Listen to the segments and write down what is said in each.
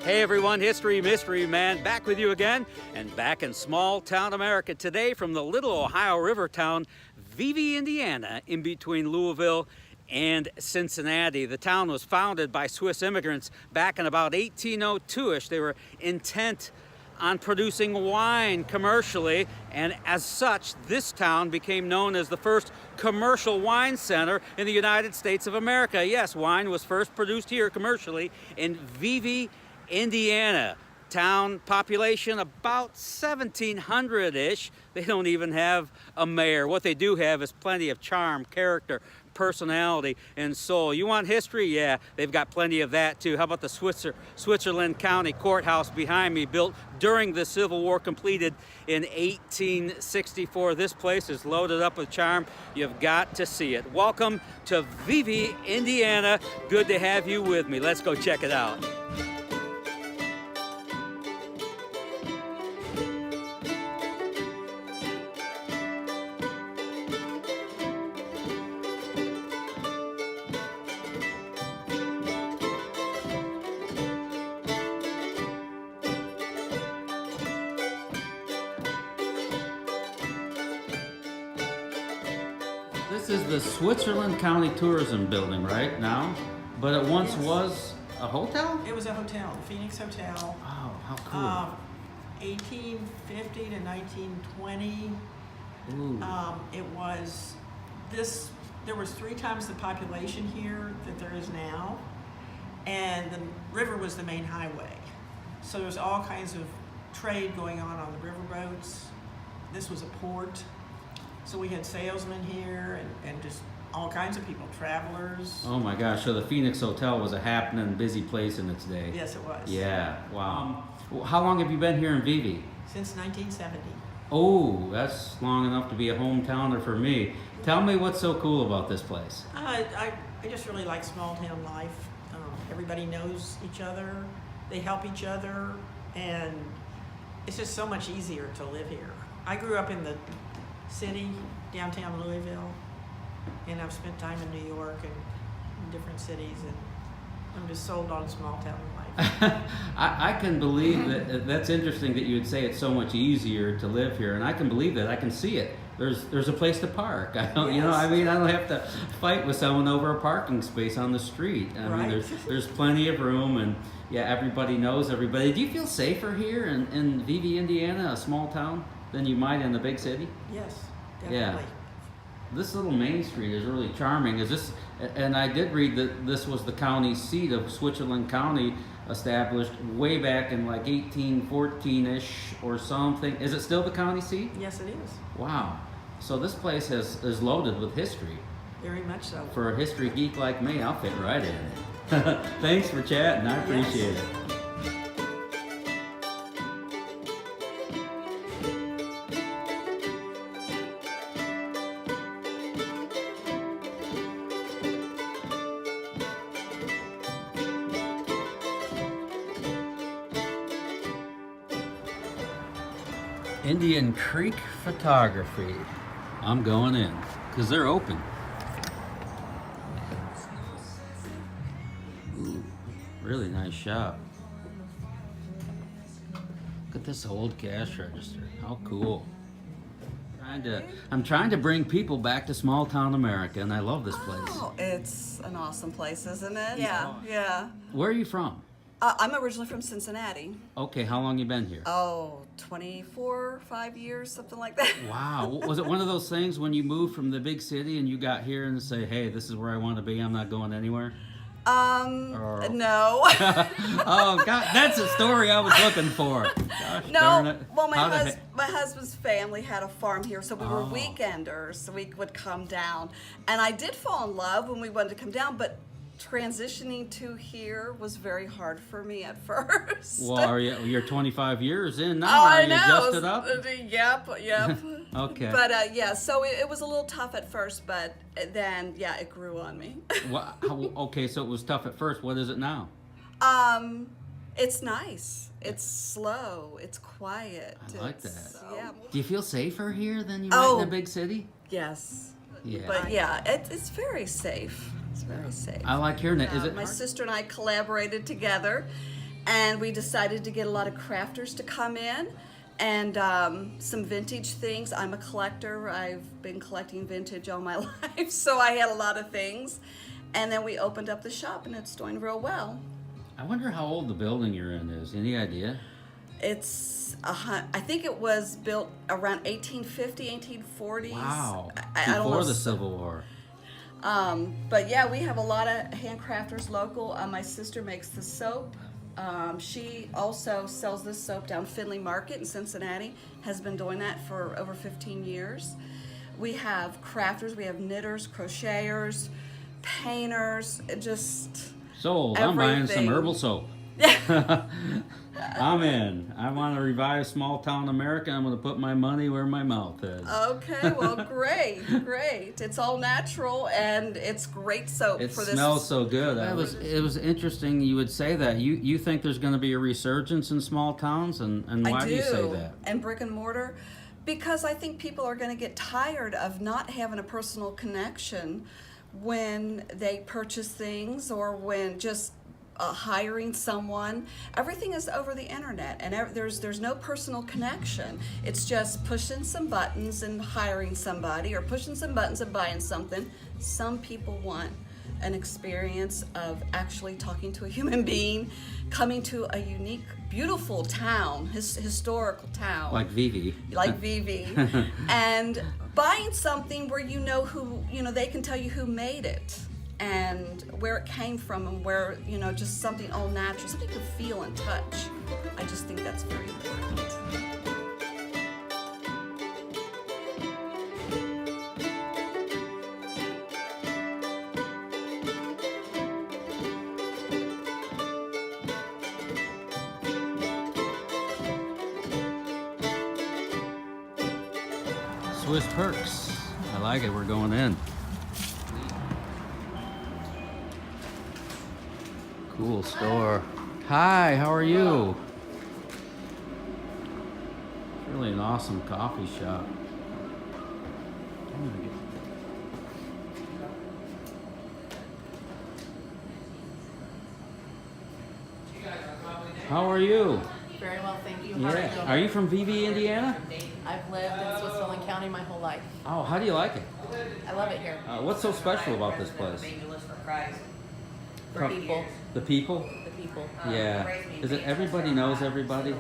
Hey everyone, History Mystery Man back with you again, and back in small town America today from the little Ohio River town, Vevay, Indiana, in between Louisville and Cincinnati. The town was founded by Swiss immigrants back in about 1802-ish. They were intent on producing wine commercially, and as such, this town became known as the first commercial wine center in the United States of America. Yes, wine was first produced here commercially in Vevay, Indiana. Town population about 1,700-ish. They don't even have a mayor. What they do have is plenty of charm, character, personality, and soul. You want history? Yeah, they've got plenty of that too. How about the Switzerland County Courthouse behind me, built during the Civil War, completed in 1864. This place is loaded up with charm. You've got to see it. Welcome to Vevay, Indiana. Good to have you with me. Let's go check it out. This is the Switzerland County Tourism Building right now, but it once was a hotel? It was a hotel, the Phoenix Hotel. Oh, how cool. 1850 to 1920. Ooh. It was this, there was 3 times the population here that there is now, and the river was the main highway. So there's all kinds of trade going on the river boats. This was a port. So we had salesmen here and just all kinds of people, travelers. Oh my gosh, so the Phoenix Hotel was a happening, busy place in its day. Yes, it was. Yeah, wow. How long have you been here in Vevay? Since 1970. Oh, that's long enough to be a hometowner for me. Tell me what's so cool about this place. I just really like small town life. Everybody knows each other, they help each other, and it's just so much easier to live here. I grew up in the city, downtown Louisville, and I've spent time in New York and in different cities, and I'm just sold on small town life. I can believe that. That's interesting that you would say it's so much easier to live here, and I can believe that. I can see it. There's a place to park. I don't, Yes. I mean, I don't have to fight with someone over a parking space on the street. I mean, there's plenty of room, and yeah, everybody knows everybody. Do you feel safer here in Vevay, Indiana, a small town, than you might in the big city? Yes, definitely. Yeah. This little main street is really charming. Is this? And I did read that this was the county seat of Switzerland County, established way back in like 1814-ish or something. Is it still the county seat? Yes, it is. Wow. So this place is loaded with history. Very much so. For a history geek like me, I'll fit right in. Thanks for chatting. I appreciate it. Indian Creek Photography. I'm going in because they're open. Ooh, really nice shop. Look at this old cash register. How cool. I'm trying to bring people back to small town America, and I love this place. Oh, it's an awesome place, isn't it? Yeah, yeah. Where are you from? I'm originally from Cincinnati. Okay, how long you been here? Oh, 24, 5 years, something like that. Wow. Was it one of those things when you moved from the big city and you got here and say, hey, this is where I want to be, I'm not going anywhere? No. Oh, God, that's the story I was looking for. Gosh, darn No, it. well, How the my husband's family had a farm here, so we were weekenders, so we would come down. And I did fall in love when we wanted to come down, but transitioning to here was very hard for me at first. Well, you're 25 years in now. Oh, Are I you know. adjusted up? Yep. Okay. But yeah, so it was a little tough at first, but then yeah, it grew on me. Okay, so it was tough at first. What is it now? It's nice. It's slow. It's quiet. I like that. Yeah. Do you feel safer here than you might in a big city? Yes. Yeah. But yeah, it's very safe. It's very safe. I like hearing it. Is it my sister and I collaborated together, and we decided to get a lot of crafters to come in, and some vintage things. I'm a collector. I've been collecting vintage all my life, so I had a lot of things. And then we opened up the shop, and it's doing real well. I wonder how old the building you're in is. Any idea? It's I think it was built around 1850, 1840s. Wow. I don't know. Before the Civil War. But yeah, we have a lot of handcrafters local. My sister makes the soap. She also sells this soap down Findlay Market in Cincinnati. Has been doing that for over 15 years. We have crafters. We have knitters, crocheters, painters. Just Sold. I'm buying some everything. herbal soap. I'm in. I want to revive small town America. I'm going to put my money where my mouth is. Okay, well, great. It's all natural, and it's great soap It for this. smells so good. It was interesting you would say that. You think there's going to be a resurgence in small towns, and why do you say that? And brick and mortar, because I think people are going to get tired of not having a personal connection when they purchase things or when just hiring someone. Everything is over the internet, and there's no personal connection. It's just pushing some buttons and hiring somebody, or pushing some buttons and buying something. Some people want an experience of actually talking to a human being, coming to a unique, beautiful town, historical town. Like Vevay. Like Vevay. And buying something where they can tell you who made it and where it came from, and where, just something all natural, something to feel and touch. I just think that's very important. Swiss Perks. I like it. We're going in. Cool store. Hi, how are you? It's really an awesome coffee shop. How are you? Very well, thank you. Yeah. Are you from Vevay, Indiana? I've lived in Switzerland County my whole life. Oh, how do you like it? I love it here. What's so special about this place? The people. The people? The people. Yeah. Is it everybody knows everybody?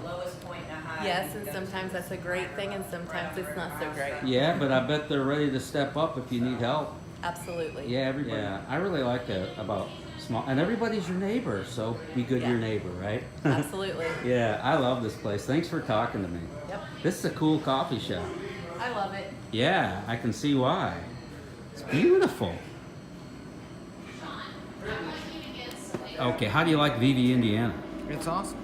Yes, and sometimes that's a great thing, and sometimes it's not so great. Yeah, but I bet they're ready to step up if you need help. Absolutely. Yeah, everybody. Yeah, I really like that about small, and everybody's your neighbor, so be good to your neighbor, right? Absolutely. Yeah, I love this place. Thanks for talking to me. Yep. This is a cool coffee shop. I love it. Yeah, I can see why. It's beautiful. Okay, how do you like Vevay, Indiana? It's awesome.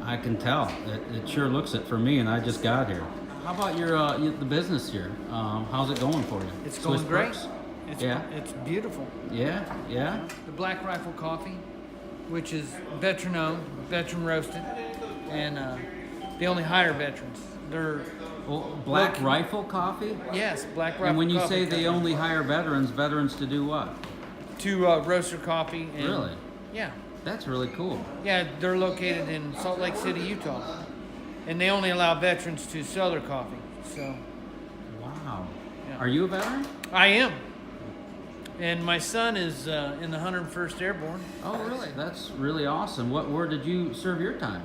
I can tell. It sure looks it for me, and I just got here. How about the business here? How's it going for you? It's Swiss going great. Perks? It's, Yeah. It's beautiful. Yeah, yeah. The Black Rifle Coffee, which is veteran owned, veteran roasted, and they only hire veterans. They're Well, Black Look- Rifle Coffee? yes, Black Rifle. And when you Coffee say they Company. only hire veterans to do what? to roast their coffee. And, Really? Yeah, That's really cool. yeah. They're located in Salt Lake City, Utah, and they only allow veterans to sell their coffee. So Wow. Yeah. Are you a veteran? I am, and my son is in the 101st Airborne. Oh, really? That's really awesome. Where did you serve your time?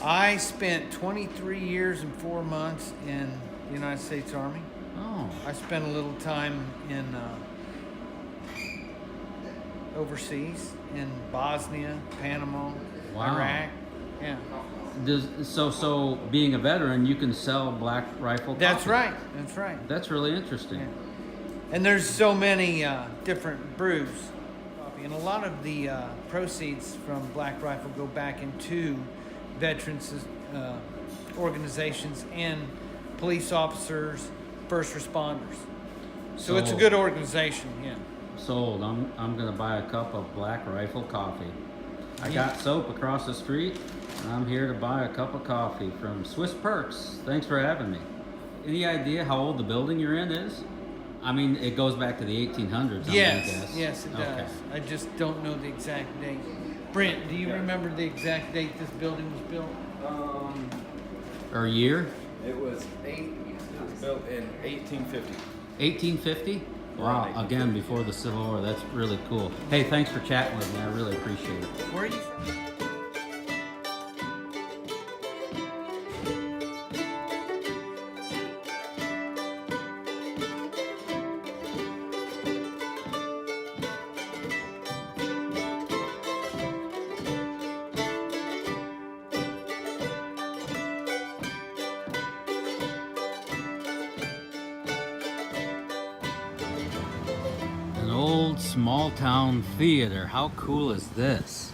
I spent 23 years and 4 months in the United States Army. Oh, I spent a little time in overseas in Bosnia, Panama, Wow. Iraq. Yeah, so being a veteran, you can sell Black Rifle Coffee. that's right. That's right. That's really interesting. Yeah. And there's so many different brews, and a lot of the proceeds from Black Rifle go back into veterans organizations and police officers, first responders. So it's a Sold. good organization. Yeah. Sold. I'm gonna buy a cup of Black Rifle coffee. I got soap across the street, and I'm here to buy a cup of coffee from Swiss Perks. Thanks for having me. Any idea how old the building you're in is? I mean, it goes back to the 1800s. I'm gonna Yes, guess. yes, it does. Okay. I just don't know the exact date. Brent, do you remember the exact date this building was built? Or year? It was built in 1850. 1850? Wow, again, before the Civil War. That's really cool. Hey, thanks for chatting with me. I really appreciate it. Where are you from? An old small town theater. How cool is this?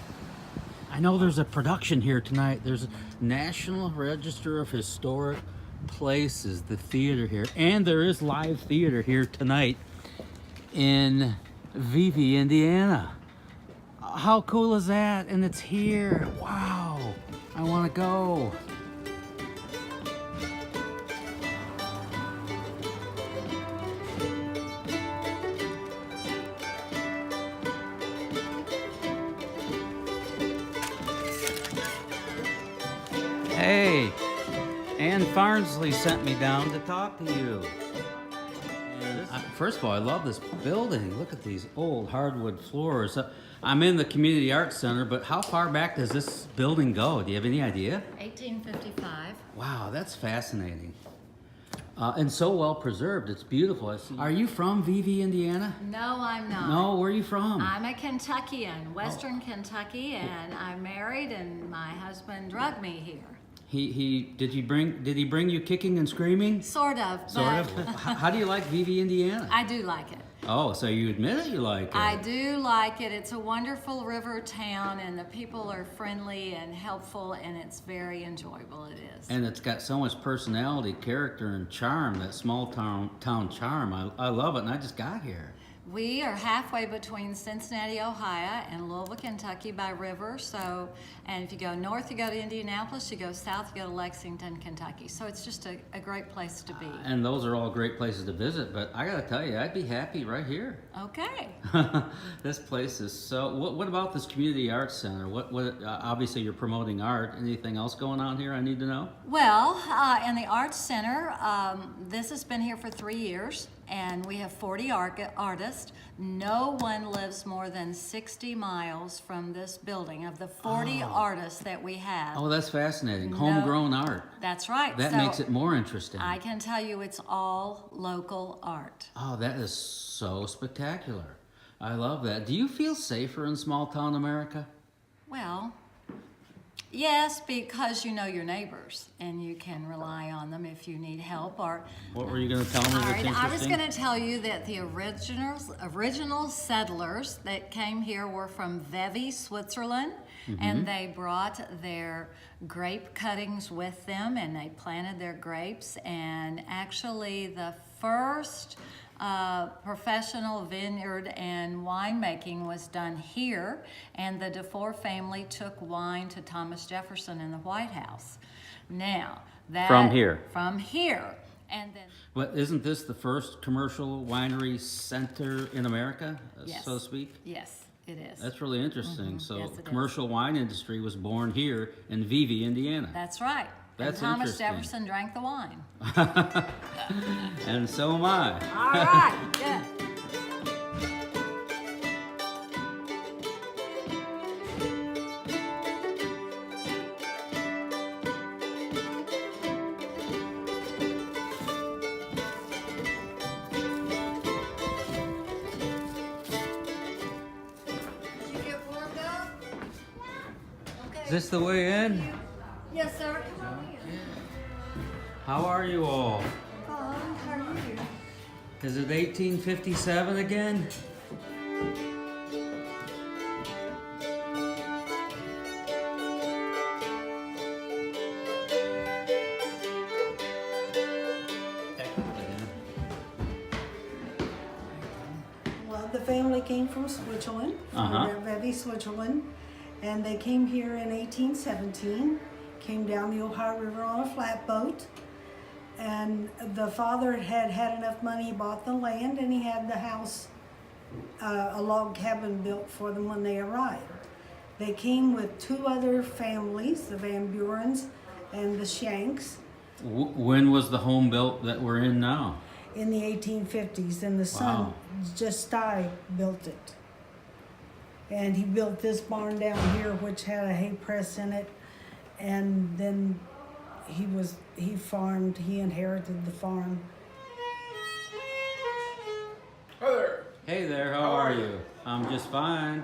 I know there's a production here tonight. There's a National Register of Historic Places, the theater here. And there is live theater here tonight in Vevay, Indiana. How cool is that? And it's here. Wow. I want to go. Hey, Ann Farnsley sent me down to talk to you. And first of all, I love this building. Look at these old hardwood floors. I'm in the Community Arts Center, but how far back does this building go? Do you have any idea? 1855. Wow, that's fascinating. And so well preserved. It's beautiful. Are you from Vevay, Indiana? No, I'm not. No, where are you from? I'm a Kentuckian, Western Kentucky, and I'm married, and my husband drugged me here. Did he bring you kicking and screaming? Sort of. Sort of. How do you like Vevay, Indiana? I do like it. Oh, so you admit it? You like it? I do like it. It's a wonderful river town, and the people are friendly and helpful, and it's very enjoyable. It is. And it's got so much personality, character, and charm. That small town charm. I love it, and I just got here. We are halfway between Cincinnati, Ohio, and Louisville, Kentucky by river. So, and if you go north, you go to Indianapolis. You go south, you go to Lexington, Kentucky. So it's just a great place to be. And those are all great places to visit. But I got to tell you, I'd be happy right here. Okay. This place is so. What about this community arts center? What? Obviously, you're promoting art. Anything else going on here? I need to know. Well, in the Arts Center, this has been here for 3 years, and we have 40 artists. No one lives more than 60 miles from this building. Of the 40 artists that we have. Oh, that's fascinating. Homegrown art. That's right. That So makes it more interesting. I can tell you it's all local art. Oh, that is so spectacular. I love that. Do you feel safer in small town America? Well, yes, because you know your neighbors and you can rely on them if you need help. Or What were you going to tell me all that's right, interesting? I was going to tell you that the original settlers that came here were from Vevay, Switzerland, and they brought their grape cuttings with them, and they planted their grapes. And actually, the first professional vineyard and winemaking was done here, and the DeFore family took wine to Thomas Jefferson in the White House. Now, that From here? From here. And then But isn't this the first commercial winery center in America, Yes. so to speak? yes, it is. That's really interesting. So Yes, it is. commercial wine industry was born here in Vevay, Indiana. That's right. That's and Thomas interesting. Jefferson drank the wine. And so am I. All right, good. Did you get warmed up? Okay. Is this the way in? Yes, sir. Come on in. How are you all? How are you? Is it 1857 again? Well, the family came from Switzerland, Uh-huh. from Vevay, Switzerland, and they came here in 1817, came down the Ohio River on a flatboat, and the father had enough money, he bought the land, and he had the house, a log cabin built for them when they arrived. They came with 2 other families, the Van Burens and the Shanks, When was the home built that we're in now? in the 1850s, and the son, Wow. just built it. And he built this barn down here, which had a hay press in it, and then he inherited the farm. Hi there. Hey there, how are you? I'm just fine.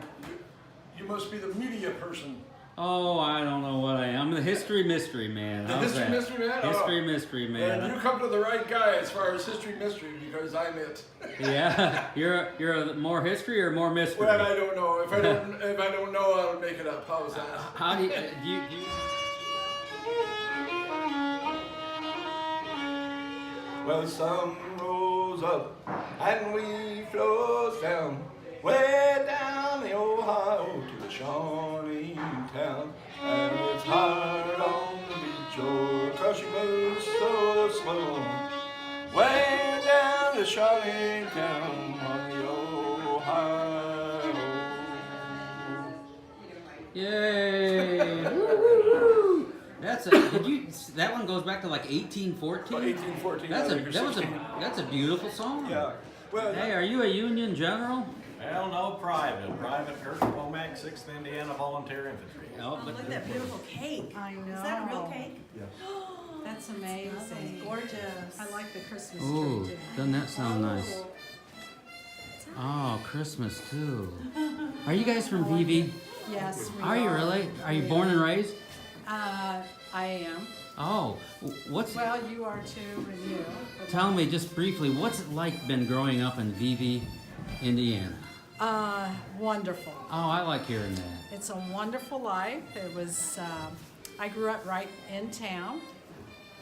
You must be the media person. Oh, I don't know what I am. I'm the history mystery man. The How's history that? mystery man? History Oh. mystery man. And you come to the right guy as far as history mystery because I'm it. Yeah, you're a more history or more mystery? Well, I don't know. If I don't know, I'll make it up. How's that? How do you Well, the sun rose up and we flows down, way down the Ohio to the Shawnee town. And it's hard on the beach, oh, 'cause she moves so slow. Way down to Shawnee town on the Ohio. Yay! Woo! That one goes back to like 1814? 1814. That's a beautiful song. Yeah. Well, Hey, are you a Union general? Well, no, Private Kurt Womack, 6th Indiana Volunteer Infantry. Oh, but Look at that beautiful cake. I know. Is that a real cake? Yes. That's amazing. Gorgeous. I like the Christmas ooh, tree too. doesn't that sound nice? Oh, Christmas too. Are you guys from Vevay? Yes, we Are you really? Are you born and raised? I am. Oh, what's? Well, you are too, and you. Tell me just briefly, what's it like been growing up in Vevay, Indiana? Wonderful. Oh, I like hearing that. It's a wonderful life. It was, I grew up right in town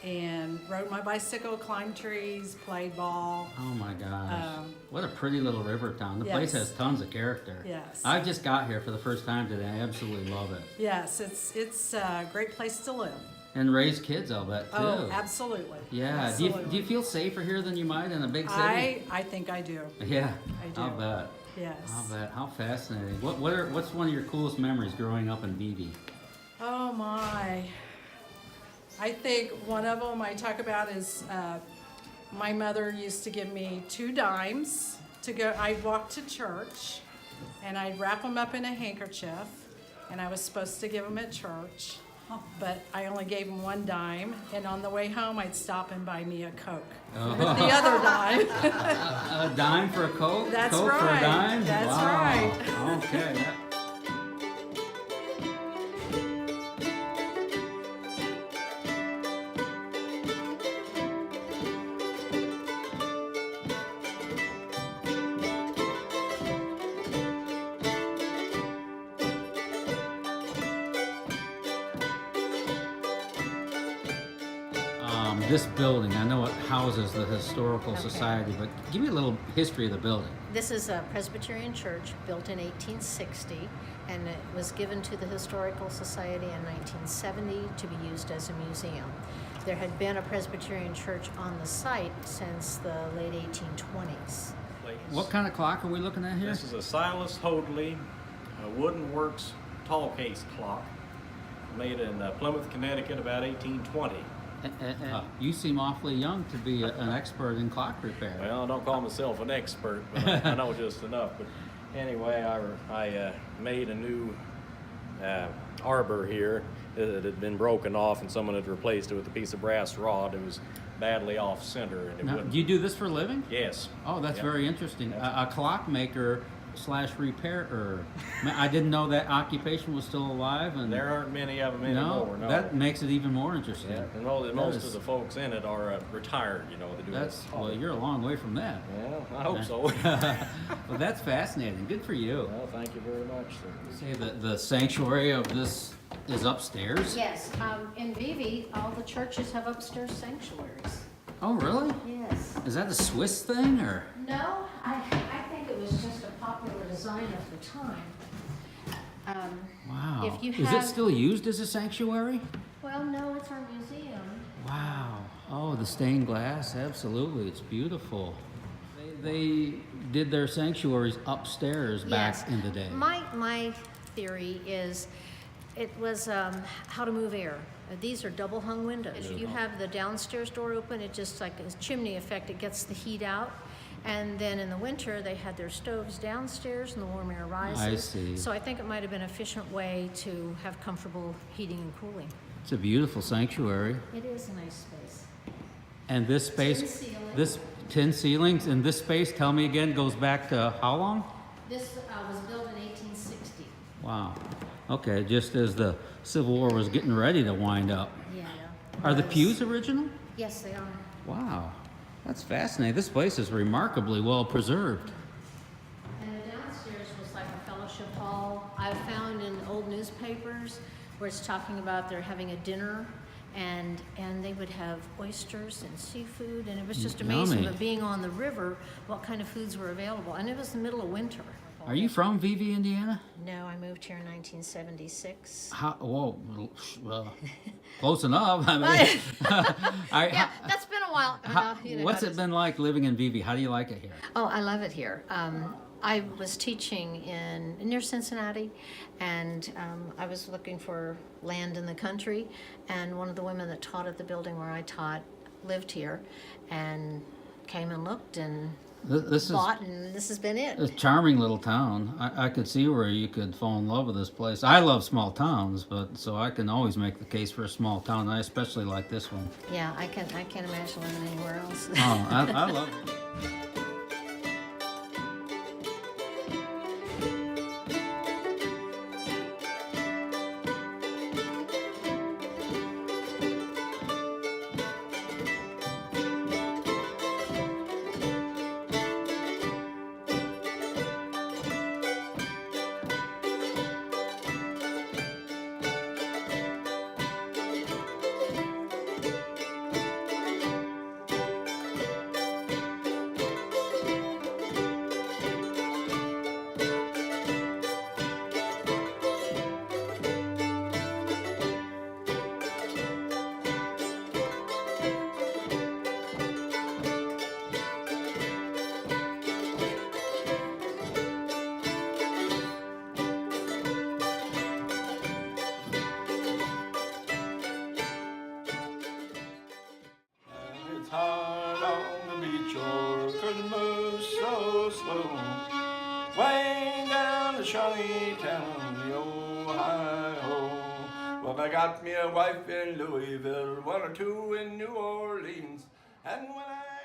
and rode my bicycle, climbed trees, played ball. Oh my gosh. What a pretty little river town. The place yes. has tons of character. Yes. I just got here for the first time today. I absolutely love it. Yes, it's a great place to live. And raise kids, I'll bet, too. Oh, absolutely. Yeah. Absolutely. Do you feel safer here than you might in a big city? I think I do. Yeah. I do. I'll bet. Yes. I'll bet. How fascinating. What's one of your coolest memories growing up in Vevay? Oh my. I think one of them I talk about is my mother used to give me 2 dimes to go. I'd walk to church and I'd wrap them up in a handkerchief and I was supposed to give them at church, but I only gave them 1 dime, and on the way home I'd stop and buy me a Coke with the other dime. A dime for a Coke? That's Coke for a right. dime? That's Wow. right. Okay. This building, I know it houses the Historical Society, but give me a little history of the building. This is a Presbyterian church built in 1860, and it was given to the Historical Society in 1970 to be used as a museum. There had been a Presbyterian church on the site since the late 1820s. What kind of clock are we looking at here? This is a Silas Hoadley Wooden Works tall case clock made in Plymouth, Connecticut about 1820. You seem awfully young to be an expert in clock repair. Well, I don't call myself an expert, but I know just enough. But anyway, I made a new arbor here that had been broken off, and someone had replaced it with a piece of brass rod. It was badly off center, and it Now, wouldn't. do you do this for a living? Yes. Oh, that's Yep. very interesting. A clockmaker / repairer. I didn't know that occupation was still alive. And There aren't many of them anymore. No, that makes it even more interesting. Yeah, and most of the folks in it are retired. You know, they do. Well, you're a long way from that. Well, I hope so. Well, that's fascinating. Good for you. Well, thank you very much, sir. Say the sanctuary of this is upstairs? Yes, in Vevay, all the churches have upstairs sanctuaries. Oh, really? Yes. Is that a Swiss thing, or? No, I think it was just a popular design of the time. Wow. If you Is have- it still used as a sanctuary? Well, no, it's our museum. Wow. Oh, the stained glass. Absolutely. It's beautiful. They did their sanctuaries upstairs back Yes. in the day. My theory is it was how to move air. These are double hung windows. If you have the downstairs door open, it just like a chimney effect, it gets the heat out. And then in the winter, they had their stoves downstairs and the warm air rises. I see. So I think it might have been an efficient way to have comfortable heating and cooling. It's a beautiful sanctuary. It is a nice space. And this space, Tin ceiling. this tin ceilings, and this space, tell me again, goes back to how long? This was built in 1860. Wow. Okay, just as the Civil War was getting ready to wind up. Yeah. Are the pews original? Yes, they are. Wow. That's fascinating. This place is remarkably well preserved. And the downstairs was like a fellowship hall. I found in old newspapers where it's talking about they're having a dinner and they would have oysters and seafood, and it was just amazing. Yummy. But being on the river, what kind of foods were available, and it was the middle of winter. Are you from Vevay, Indiana? No, I moved here in 1976. How, whoa, well, close enough. I mean, Yeah, that's been a while. You know what's how it been like living in Vevay? How do you like it here? Oh, I love it here. I was teaching near Cincinnati, and I was looking for land in the country, and one of the women that taught at the building where I taught lived here, and came and looked and This bought, and this has been it. is a charming little town. I could see where you could fall in love with this place. I love small towns, but so I can always make the case for a small town. I especially like this one. Yeah, I can't imagine living anywhere else. Oh, I love it. It's hard on the beach or 'cause it moves so slow. Way down the Shawnee town, the Ohio. Well, I got me a wife in Louisville, one or two in New Orleans, and when I